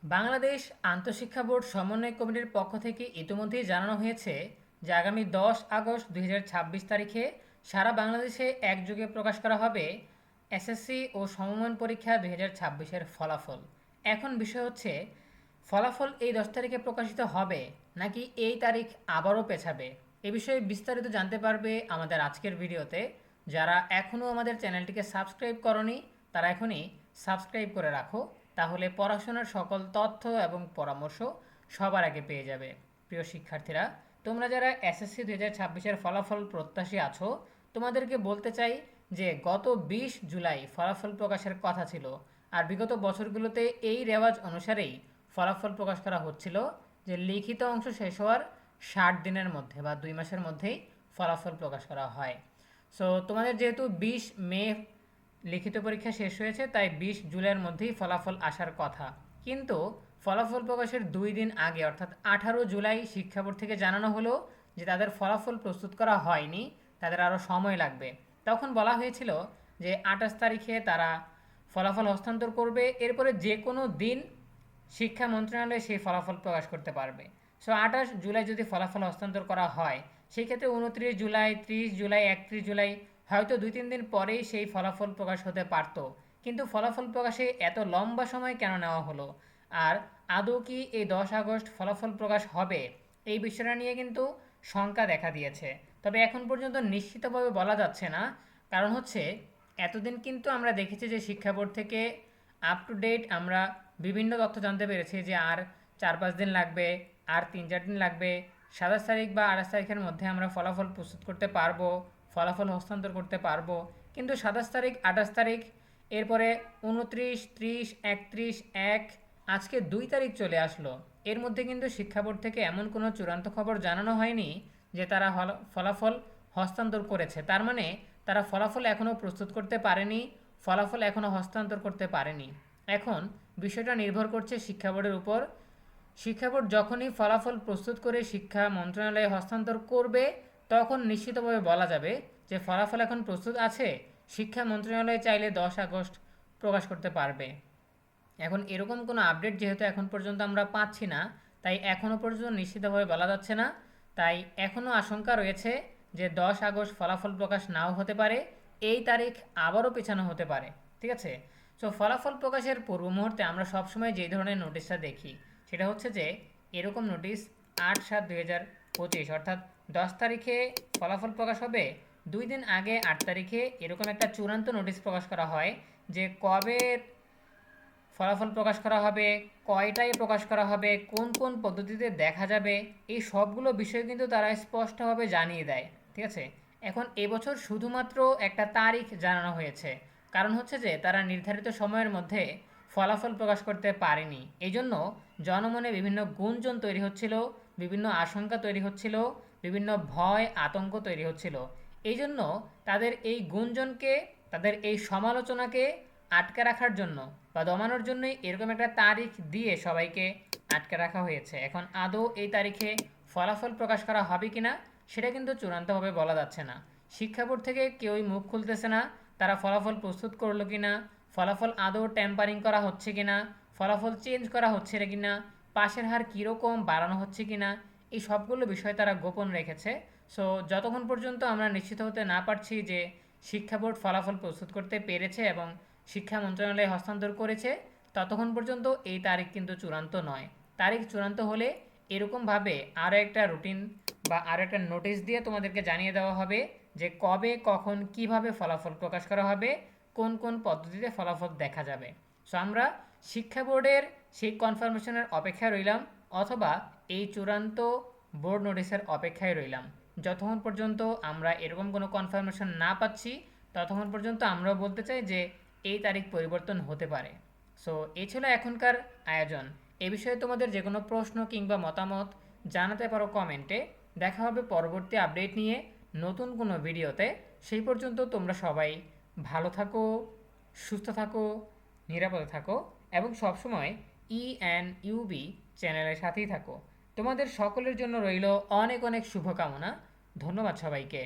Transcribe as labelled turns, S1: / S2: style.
S1: Bangladesh আন্তঃশিক্ষা board সমন্বয় কমিটির পক্ষ থেকে ইতিমধ্যেই জানানো হয়েছে যে আগামী 10 আগস্ট 2026 তারিখে সারা বাংলাদেশে একযোগে প্রকাশ করা হবে এসএসসি ও সমমান পরীক্ষা 2026-এর ফলাফল। এখন বিষয় হচ্ছে ফলাফল এই 10 তারিখে প্রকাশিত হবে নাকি এই তারিখ আবারও পেছাবে। এ বিষয়ে বিস্তারিত জানতে পারবে আমাদের আজকের ভিডিওতে। যারা এখনও আমাদের চ্যানেলটিকে সাবস্ক্রাইব করনি তারা এখনই সাবস্ক্রাইব করে রাখো, তাহলে পড়াশোনার সকল তথ্য এবং পরামর্শ সবার আগে পেয়ে যাবে। প্রিয় শিক্ষার্থীরা, তোমরা যারা এসএসসি 2026-এর ফলাফল প্রত্যাশী আছো, তোমাদেরকে বলতে চাই যে গত 20 জুলাই ফলাফল প্রকাশের কথা ছিল, আর বিগত বছরগুলোতে এই রেওয়াজ অনুসারেই ফলাফল প্রকাশ করা হচ্ছিল যে লিখিত অংশ শেষ হওয়ার 60 দিনের মধ্যে বা 2 মাসের মধ্যেই ফলাফল প্রকাশ করা হয়। সো তোমাদের যেহেতু 20 মে লিখিত পরীক্ষা শেষ হয়েছে, তাই 20 জুলাইয়ের মধ্যেই ফলাফল আসার কথা। কিন্তু ফলাফল প্রকাশের 2 দিন আগে অর্থাৎ 18 জুলাই শিক্ষা বোর্ড থেকে জানানো হলো যে তাদের ফলাফল প্রস্তুত করা হয়নি, তাদের আরও সময় লাগবে। তখন বলা হয়েছিল যে 28 তারিখে তারা ফলাফল হস্তান্তর করবে, এরপরে যে কোনো দিন শিক্ষা মন্ত্রণালয় সেই ফলাফল প্রকাশ করতে পারবে। সো 28 জুলাই যদি ফলাফল হস্তান্তর করা হয়, সেই ক্ষেত্রে 29 জুলাই, 30 জুলাই, 31 জুলাই হয়তো 2-3 দিন পরেই সেই ফলাফল প্রকাশ হতে পারত। কিন্তু ফলাফল প্রকাশে এত লম্বা সময় কেন নেওয়া হলো, আর আদৌ কি এই 10 আগস্ট ফলাফল প্রকাশ হবে, এই বিষয়টা নিয়ে কিন্তু শঙ্কা দেখা দিয়েছে। তবে এখন পর্যন্ত নিশ্চিতভাবে বলা যাচ্ছে না, কারণ হচ্ছে এতদিন কিন্তু আমরা দেখেছি যে শিক্ষা বোর্ড থেকে আপ টু ডেট আমরা বিভিন্ন তথ্য জানতে পেরেছি যে আর 4-5 দিন লাগবে, আর 3-4 দিন লাগবে, 27 তারিখ বা 28 তারিখের মধ্যে আমরা ফলাফল প্রস্তুত করতে পারবো, ফলাফল হস্তান্তর করতে পারবো। কিন্তু 27 তারিখ, 28 তারিখ, এরপরে 29, 30, 31, 1, আজকে 2 তারিখ চলে আসলো। এর মধ্যে কিন্তু শিক্ষা বোর্ড থেকে এমন কোনো চূড়ান্ত খবর জানানো হয়নি যে তারা ফলাফল হস্তান্তর করেছে। তার মানে তারা ফলাফল এখনও প্রস্তুত করতে পারেনি, ফলাফল এখনও হস্তান্তর করতে পারেনি। এখন বিষয়টা নির্ভর করছে শিক্ষা বোর্ডের উপর। শিক্ষা বোর্ড যখনই ফলাফল প্রস্তুত করে শিক্ষা মন্ত্রণালয়ে হস্তান্তর করবে, তখন নিশ্চিতভাবে বলা যাবে যে ফলাফল এখন প্রস্তুত আছে, শিক্ষা মন্ত্রণালয় চাইলে 10 আগস্ট প্রকাশ করতে পারবে। এখন এরকম কোনো আপডেট যেহেতু এখন পর্যন্ত আমরা পাচ্ছি না, তাই এখনও পর্যন্ত নিশ্চিতভাবে বলা যাচ্ছে না। তাই এখনও আশঙ্কা রয়েছে যে 10 আগস্ট ফলাফল প্রকাশ নাও হতে পারে, এই তারিখ আবারও পেছানো হতে পারে। ঠিক আছে? সো ফলাফল প্রকাশের পূর্ব মুহূর্তে আমরা সবসময় যেই ধরনের নোটিশটা দেখি সেটা হচ্ছে যে এরকম নোটিশ 8/7/2025 অর্থাৎ 10 তারিখে ফলাফল প্রকাশ হবে, 2 দিন আগে 8 তারিখে এরকম একটা চূড়ান্ত নোটিশ প্রকাশ করা হয় যে কবে ফলাফল প্রকাশ করা হবে, কয়টায় প্রকাশ করা হবে, কোন কোন পদ্ধতিতে দেখা যাবে, এই সবগুলো বিষয় কিন্তু তারা স্পষ্টভাবে জানিয়ে দেয়। ঠিক আছে? এখন এবছর শুধুমাত্র একটা তারিখ জানানো হয়েছে, কারণ হচ্ছে যে তারা নির্ধারিত সময়ের মধ্যে ফলাফল প্রকাশ করতে পারেনি। এই জন্য জনমনে বিভিন্ন গুঞ্জন তৈরি হচ্ছিল, বিভিন্ন আশঙ্কা তৈরি হচ্ছিল, বিভিন্ন ভয় আতঙ্ক তৈরি হচ্ছিল। এই জন্য তাদের এই গুঞ্জনকে, তাদের এই সমালোচনাকে আটকে রাখার জন্য বা দমানোর জন্যই এরকম একটা তারিখ দিয়ে সবাইকে আটকে রাখা হয়েছে। এখন আদৌ এই তারিখে ফলাফল প্রকাশ করা হবে কিনা সেটা কিন্তু চূড়ান্তভাবে বলা যাচ্ছে না। শিক্ষা বোর্ড থেকে কেউই মুখ খুলতেছে না তারা ফলাফল প্রস্তুত করলো কিনা, ফলাফল আদৌ ট্যাম্পারিং করা হচ্ছে কিনা, ফলাফল চেঞ্জ করা হচ্ছে কিনা, পাশের হার কীরকম বাড়ানো হচ্ছে কিনা, এই সবগুলো বিষয় তারা গোপন রেখেছে। সো যতক্ষণ পর্যন্ত আমরা নিশ্চিত হতে না পারছি যে শিক্ষা বোর্ড ফলাফল প্রস্তুত করতে পেরেছে এবং শিক্ষা মন্ত্রণালয়ে হস্তান্তর করেছে, ততক্ষণ পর্যন্ত এই তারিখ কিন্তু চূড়ান্ত নয়। তারিখ চূড়ান্ত হলে এরকমভাবে আরও একটা রুটিন বা আরও একটা নোটিশ দিয়ে তোমাদেরকে জানিয়ে দেওয়া হবে যে কবে, কখন, কিভাবে ফলাফল প্রকাশ করা হবে, কোন কোন পদ্ধতিতে ফলাফল দেখা যাবে। সো আমরা শিক্ষা বোর্ডের সেই কনফার্মেশনের অপেক্ষায় রইলাম, অথবা এই চূড়ান্ত বোর্ড নোটিশের অপেক্ষায় রইলাম। যতক্ষণ পর্যন্ত আমরা এরকম কোনো কনফার্মেশন না পাচ্ছি, ততক্ষণ পর্যন্ত আমরাও বলতে চাই যে এই তারিখ পরিবর্তন হতে পারে। সো এই ছিল এখনকার আয়োজন। এ বিষয়ে তোমাদের যে কোনো প্রশ্ন কিংবা মতামত জানাতে পারো কমেন্টে। দেখা হবে পরবর্তী আপডেট নিয়ে নতুন কোনো ভিডিওতে। সেই পর্যন্ত তোমরা সবাই ভালো থাকো, সুস্থ থাকো, নিরাপদে থাকো এবং সবসময় ENUB চ্যানেলের সাথেই থাকো। তোমাদের সকলের জন্য রইল অনেক অনেক শুভকামনা। ধন্যবাদ সবাইকে।